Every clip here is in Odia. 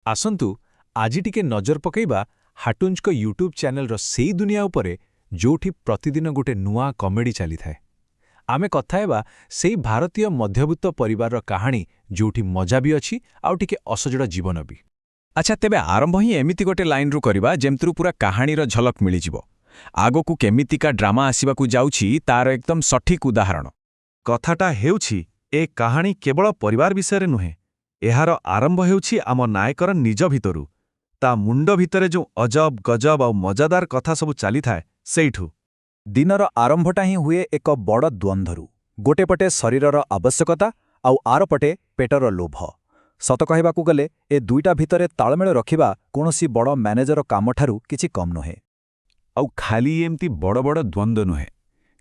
ଆସନ୍ତୁ ଆଜି ଟିକେ ନଜର ପକାଇବା ହାଟୁଞ୍ଜଙ୍କ ୟୁଟ୍ୟୁବ୍ ଚ୍ୟାନେଲର ସେଇ ଦୁନିଆ ଉପରେ ଯୋଉଠି ପ୍ରତିଦିନ ଗୋଟେ ନୂଆ କମେଡି ଚାଲିଥାଏ। ଆମେ କଥା ହେବା ସେଇ ଭାରତୀୟ ମଧ୍ୟବିତ୍ତ ପରିବାରର କାହାଣୀ ଯୋଉଠି ମଜା ବି ଅଛି ଆଉ ଟିକେ ଅସଜଡ଼ା ଜୀବନ ବି। ଆଚ୍ଛା, ତେବେ ଆରମ୍ଭ ହିଁ ଏମିତି ଗୋଟେ ଲାଇନ୍ରୁ କରିବା ଯେମିତିରୁ ପୁରା କାହାଣୀର ଝଲକ ମିଳିଯିବ। ଆଗକୁ କେମିତିକା ଡ୍ରାମା ଆସିବାକୁ ଯାଉଛି ତାର ଏକଦମ ସଠିକ୍ ଉଦାହରଣ। କଥାଟା ହେଉଛି ଏ କାହାଣୀ କେବଳ ପରିବାର ବିଷୟରେ ନୁହେଁ। ଏହାର ଆରମ୍ଭ ହେଉଛି ଆମ ନାୟକର ନିଜ ଭିତରୁ। ତା ମୁଣ୍ଡ ଭିତରେ ଯେଉଁ ଅଜବ ଗଜବ ଆଉ ମଜାଦାର କଥା ସବୁ ଚାଲିଥାଏ ସେଇଠୁ। ଦିନର ଆରମ୍ଭଟା ହିଁ ହୁଏ ଏକ ବଡ଼ ଦ୍ୱନ୍ଦ୍ୱରୁ। ଗୋଟେ ପଟେ ଶରୀରର ଆବଶ୍ୟକତା ଆଉ ଆରପଟେ ପେଟର ଲୋଭ। ସତ କହିବାକୁ ଗଲେ ଏ ଦୁଇଟା ଭିତରେ ତାଳମେଳ ରଖିବା କୌଣସି ବଡ଼ ମ୍ୟାନେଜର କାମଠାରୁ କିଛି କମ୍ ନୁହେଁ। ଆଉ ଖାଲି ଏମିତି ବଡ଼ ବଡ଼ ଦ୍ୱନ୍ଦ୍ୱ ନୁହେଁ,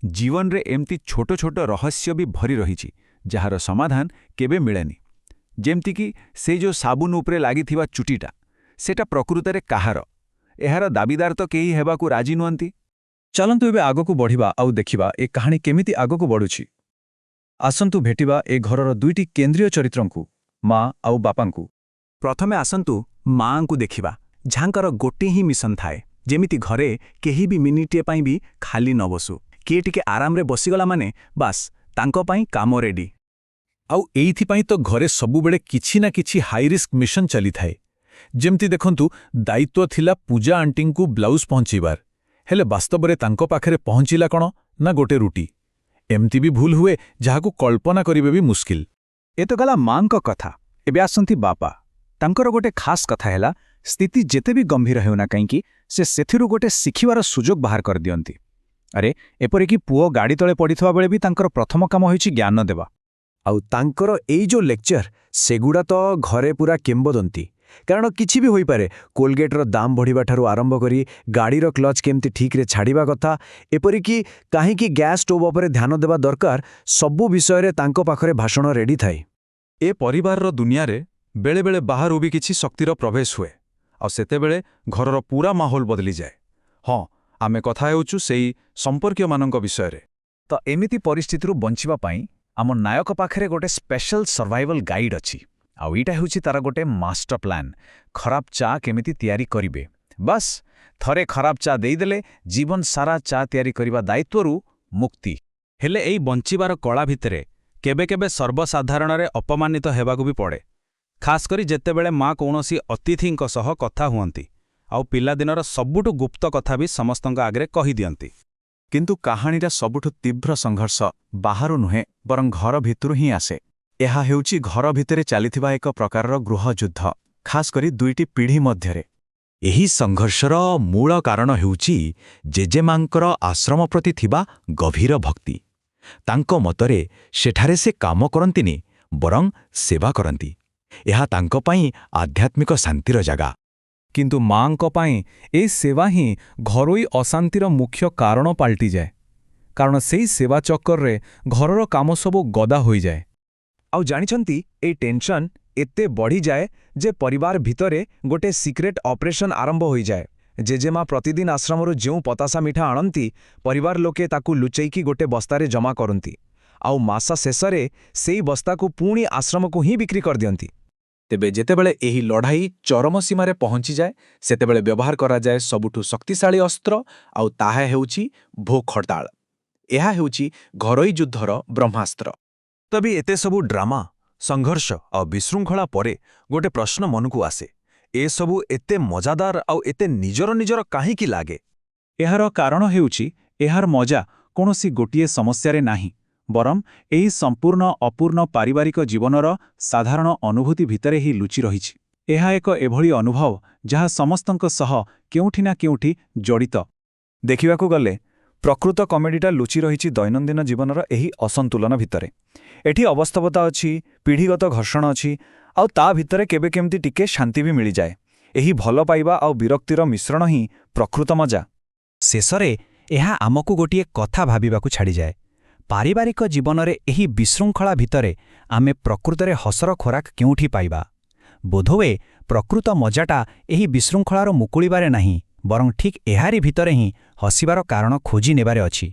ଜୀବନରେ ଏମିତି ଛୋଟ ଛୋଟ ରହସ୍ୟ ବି ଭରି ରହିଛି ଯାହାର ସମାଧାନ କେବେ ମିଳେନି। ଯେମିତିକି ସେ ଯେଉଁ ସାବୁନ ଉପରେ ଲାଗିଥିବା ଚୁଟିଟା, ସେଟା ପ୍ରକୃତରେ କାହାର? ଏହାର ଦାବିଦାର ତ କେହି ହେବାକୁ ରାଜି ନୁହନ୍ତି। ଚାଲନ୍ତୁ ଏବେ ଆଗକୁ ବଢ଼ିବା ଆଉ ଦେଖିବା ଏ କାହାଣୀ କେମିତି ଆଗକୁ ବଢ଼ୁଛି। ଆସନ୍ତୁ ଭେଟିବା ଏ ଘରର ଦୁଇଟି କେନ୍ଦ୍ରୀୟ ଚରିତ୍ରଙ୍କୁ, ମା ଆଉ ବାପାଙ୍କୁ। ପ୍ରଥମେ ଆସନ୍ତୁ ମାଆଙ୍କୁ ଦେଖିବା, ଯାହାଙ୍କର ଗୋଟିଏ ହିଁ ମିଶନ ଥାଏ, ଯେମିତି ଘରେ କେହି ବି ମିନିଟିଏ ପାଇଁ ବି ଖାଲି ନ ବସୁ। କିଏ ଟିକେ ଆରାମରେ ବସିଗଲା ମାନେ ବାସ୍ ତାଙ୍କ ପାଇଁ କାମ ରେଡି। ଆଉ ଏଇଥିପାଇଁ ତ ଘରେ ସବୁବେଳେ କିଛି ନା କିଛି ହାଇରିସ୍କ ମିଶନ ଚାଲିଥାଏ। ଯେମିତି ଦେଖନ୍ତୁ, ଦାୟିତ୍ୱ ଥିଲା ପୂଜା ଆଣ୍ଟିଙ୍କୁ ବ୍ଲାଉଜ ପହଞ୍ଚିବାର, ହେଲେ ବାସ୍ତବରେ ତାଙ୍କ ପାଖରେ ପହଞ୍ଚିଲା କ'ଣ ନା ଗୋଟେ ରୁଟି। ଏମିତି ବି ଭୁଲ ହୁଏ ଯାହାକୁ କଳ୍ପନା କରିବେ ବି ମୁସ୍କିଲ। ଏ ତ ଗଲା ମାଙ୍କ କଥା। ଏବେ ଆସନ୍ତି ବାପା। ତାଙ୍କର ଗୋଟେ ଖାସ୍ କଥା ହେଲା, ସ୍ଥିତି ଯେତେ ବି ଗମ୍ଭୀର ହେଉନା କାହିଁକି ସେ ସେଥିରୁ ଗୋଟେ ଶିଖିବାର ସୁଯୋଗ ବାହାର କରିଦିଅନ୍ତି। ଆରେ ଏପରିକି ପୁଅ ଗାଡ଼ି ତଳେ ପଡ଼ିଥିବା ବେଳେ ବି ତାଙ୍କର ପ୍ରଥମ କାମ ହେଉଛି ଜ୍ଞାନ ଦେବା। ଆଉ ତାଙ୍କର ଏଇ ଯୋଉ ଲେକ୍ଚର, ସେଗୁଡ଼ା ତ ଘରେ ପୁରା କିମ୍ବଦନ୍ତୀ। କାରଣ କିଛି ବି ହୋଇପାରେ, କୋଲଗେଟ୍ର ଦାମ ବଢ଼ିବାଠାରୁ ଆରମ୍ଭ କରି ଗାଡ଼ିର କ୍ଲଚ୍ କେମିତି ଠିକ୍ରେ ଛାଡ଼ିବା କଥା, ଏପରିକି କାହିଁକି ଗ୍ୟାସ୍ ଷ୍ଟୋଭ୍ ଉପରେ ଧ୍ୟାନ ଦେବା ଦରକାର, ସବୁ ବିଷୟରେ ତାଙ୍କ ପାଖରେ ଭାଷଣ ରେଡି ଥାଏ। ଏ ପରିବାରର ଦୁନିଆରେ ବେଳେବେଳେ ବାହାରୁ ବି କିଛି ଶକ୍ତିର ପ୍ରବେଶ ହୁଏ, ଆଉ ସେତେବେଳେ ଘରର ପୂରା ମାହୋଲ ବଦଳିଯାଏ। ହଁ, ଆମେ କଥା ହେଉଛୁ ସେଇ ସମ୍ପର୍କୀୟମାନଙ୍କ ବିଷୟରେ। ତ ଏମିତି ପରିସ୍ଥିତିରୁ ବଞ୍ଚିବା ପାଇଁ ଆମ ନାୟକ ପାଖରେ ଗୋଟେ ସ୍ପେଶାଲ ସର୍ଭାଇଭାଲ ଗାଇଡ୍ ଅଛି। ଆଉ ଏଇଟା ହେଉଛି ତାର ଗୋଟେ ମାଷ୍ଟର ପ୍ଲାନ୍। ଖରାପ ଚା କେମିତି ତିଆରି କରିବେ। ବାସ୍ ଥରେ ଖରାପ ଚା ଦେଇଦେଲେ ଜୀବନ ସାରା ଚା ତିଆରି କରିବା ଦାୟିତ୍ୱରୁ ମୁକ୍ତି। ହେଲେ ଏଇ ବଞ୍ଚିବାର କଳା ଭିତରେ କେବେ କେବେ ସର୍ବସାଧାରଣରେ ଅପମାନିତ ହେବାକୁ ବି ପଡ଼େ। ଖାସ୍ କରି ଯେତେବେଳେ ମା କୌଣସି ଅତିଥିଙ୍କ ସହ କଥା ହୁଅନ୍ତି ଆଉ ପିଲାଦିନର ସବୁଠୁ ଗୁପ୍ତ କଥା ବି ସମସ୍ତଙ୍କ ଆଗରେ କହିଦିଅନ୍ତି। କିନ୍ତୁ କାହାଣୀର ସବୁଠୁ ତୀବ୍ର ସଂଘର୍ଷ ବାହାରୁ ନୁହେଁ, ବରଂ ଘର ଭିତରୁ ହିଁ ଆସେ। ଏହା ହେଉଛି ଘର ଭିତରେ ଚାଲିଥିବା ଏକ ପ୍ରକାରର ଗୃହଯୁଦ୍ଧ, ଖାସ୍ କରି ଦୁଇଟି ପିଢ଼ି ମଧ୍ୟରେ। ଏହି ସଂଘର୍ଷର ମୂଳ କାରଣ ହେଉଛି ଜେଜେମାଙ୍କର ଆଶ୍ରମ ପ୍ରତି ଥିବା ଗଭୀର ଭକ୍ତି। ତାଙ୍କ ମତରେ ସେଠାରେ ସେ କାମ କରନ୍ତିନି, ବରଂ ସେବା କରନ୍ତି। ଏହା ତାଙ୍କ ପାଇଁ ଆଧ୍ୟାତ୍ମିକ ଶାନ୍ତିର ଜାଗା। କିନ୍ତୁ ମାଙ୍କ ପାଇଁ ଏ ସେବା ହିଁ ଘରୋଇ ଅଶାନ୍ତିର ମୁଖ୍ୟ କାରଣ ପାଲଟିଯାଏ। କାରଣ ସେଇ ସେବା ଚକ୍କରରେ ଘରର କାମ ସବୁ ଗଦା ହୋଇଯାଏ। ଆଉ ଜାଣିଛନ୍ତି, ଏଇ ଟେନସନ୍ ଏତେ ବଢ଼ିଯାଏ ଯେ ପରିବାର ଭିତରେ ଗୋଟେ ସିକ୍ରେଟ୍ ଅପରେସନ୍ ଆରମ୍ଭ ହୋଇଯାଏ। ଜେଜେମା ପ୍ରତିଦିନ ଆଶ୍ରମରୁ ଯେଉଁ ପତାସା ମିଠା ଆଣନ୍ତି, ପରିବାର ଲୋକେ ତାକୁ ଲୁଚେଇକି ଗୋଟେ ବସ୍ତାରେ ଜମା କରନ୍ତି। ଆଉ ମାସ ଶେଷରେ ସେଇ ବସ୍ତାକୁ ପୁଣି ଆଶ୍ରମକୁ ହିଁ ବିକ୍ରି କରିଦିଅନ୍ତି। ତେବେ ଯେତେବେଳେ ଏହି ଲଢ଼ାଇ ଚରମ ସୀମାରେ ପହଞ୍ଚିଯାଏ, ସେତେବେଳେ ବ୍ୟବହାର କରାଯାଏ ସବୁଠୁ ଶକ୍ତିଶାଳୀ ଅସ୍ତ୍ର, ଆଉ ତାହା ହେଉଛି ଭୋକ ହଡ଼ତାଳ। ଏହା ହେଉଛି ଘରୋଇ ଯୁଦ୍ଧର ବ୍ରହ୍ମାସ୍ତ୍ର। ତବେ ଏତେ ସବୁ ଡ୍ରାମା, ସଂଘର୍ଷ ଆଉ ବିଶୃଙ୍ଖଳା ପରେ ଗୋଟେ ପ୍ରଶ୍ନ ମନକୁ ଆସେ, ଏସବୁ ଏତେ ମଜାଦାର ଆଉ ଏତେ ନିଜର ନିଜର କାହିଁକି ଲାଗେ? ଏହାର କାରଣ ହେଉଛି, ଏହାର ମଜା କୌଣସି ଗୋଟିଏ ସମସ୍ୟାରେ ନାହିଁ, ବରଂ ଏହି ସମ୍ପୂର୍ଣ୍ଣ ଅପୂର୍ଣ୍ଣ ପାରିବାରିକ ଜୀବନର ସାଧାରଣ ଅନୁଭୂତି ଭିତରେ ହିଁ ଲୁଚି ରହିଛି। ଏହା ଏକ ଏଭଳି ଅନୁଭବ ଯାହା ସମସ୍ତଙ୍କ ସହ କେଉଁଠି ନା କେଉଁଠି ଜଡ଼ିତ। ଦେଖିବାକୁ ଗଲେ ପ୍ରକୃତ କମେଡିଟା ଲୁଚି ରହିଛି ଦୈନନ୍ଦିନ ଜୀବନର ଏହି ଅସନ୍ତୁଳନ ଭିତରେ। ଏଠି ଅବାସ୍ତବତା ଅଛି, ପିଢ଼ିଗତ ଘର୍ଷଣ ଅଛି, ଆଉ ତା ଭିତରେ କେବେ କେମିତି ଟିକେ ଶାନ୍ତି ବି ମିଳିଯାଏ। ଏହି ଭଲ ପାଇବା ଆଉ ବିରକ୍ତିର ମିଶ୍ରଣ ହିଁ ପ୍ରକୃତ ମଜା। ଶେଷରେ ଏହା ଆମକୁ ଗୋଟିଏ କଥା ଭାବିବାକୁ ଛାଡ଼ିଯାଏ। ପାରିବାରିକ ଜୀବନରେ ଏହି ବିଶୃଙ୍ଖଳା ଭିତରେ ଆମେ ପ୍ରକୃତରେ ହସର ଖୋରାକ କେଉଁଠି ପାଇବା? ବୋଧହୁଏ ପ୍ରକୃତ ମଜାଟା ଏହି ବିଶୃଙ୍ଖଳାର ମୁକୁଳିବାରେ ନାହିଁ, ବରଂ ଠିକ୍ ଏହାରି ଭିତରେ ହିଁ ହସିବାର କାରଣ ଖୋଜି ନେବାରେ ଅଛି।